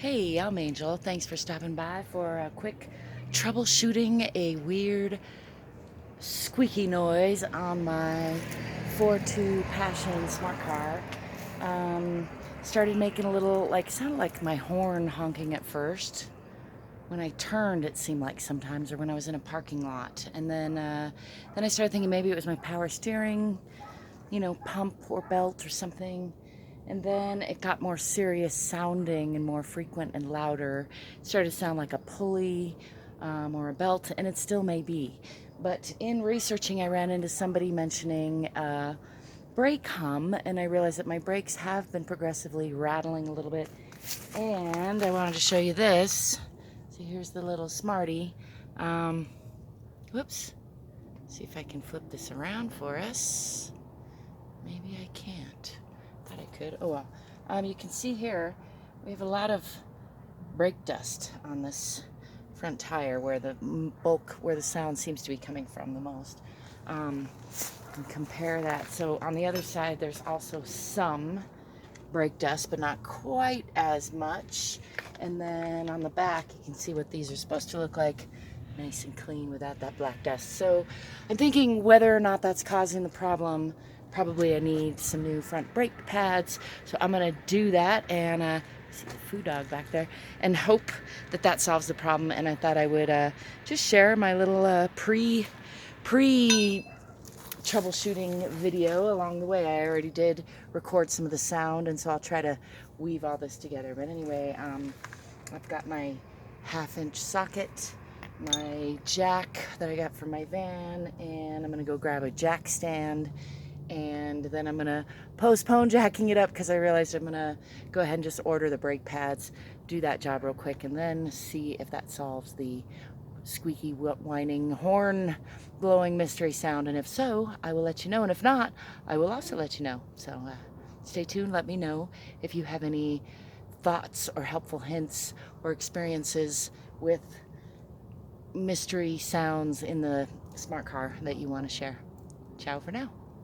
Hey, I'm Angel. Thanks for stopping by for a quick troubleshooting a weird squeaky noise on my FourTwo Passion smart car. Started making a little, sounded like my horn honking at first. When I turned, it seemed like sometimes, or when I was in a parking lot. And then I started thinking maybe it was my power steering, pump or belt or something. And then it got more serious sounding and more frequent and louder. It started to sound like a pulley or a belt, and it still may be. But in researching, I ran into somebody mentioning brake hum, and I realized that my brakes have been progressively rattling a little bit. And I wanted to show you this. So here's the little Smarty. Whoops. See if I can flip this around for us. Maybe I can't. Thought I could. Oh well. You can see here we have a lot of brake dust on this front tire where the bulk, where the sound seems to be coming from the most. And compare that. So on the other side there's also some brake dust, but not quite as much. And then on the back you can see what these are supposed to look like, nice and clean without that black dust. So I'm thinking whether or not that's causing the problem. Probably I need some new front brake pads, so I'm gonna do that and see the foo dog back there, and hope that that solves the problem. And I thought I would just share my little pre troubleshooting video along the way. I already did record some of the sound, and so I'll try to weave all this together. But anyway, I've got my 1/2-inch socket, my jack that I got from my van, and I'm gonna go grab a jack stand. And then I'm gonna postpone jacking it up because I realized I'm gonna go ahead and just order the brake pads, do that job real quick, and then see if that solves the squeaky, whining, horn blowing mystery sound. And if so, I will let you know, and if not, I will also let you know. So stay tuned. Let me know if you have any thoughts or helpful hints or experiences with mystery sounds in the smart car that you want to share. Ciao for now.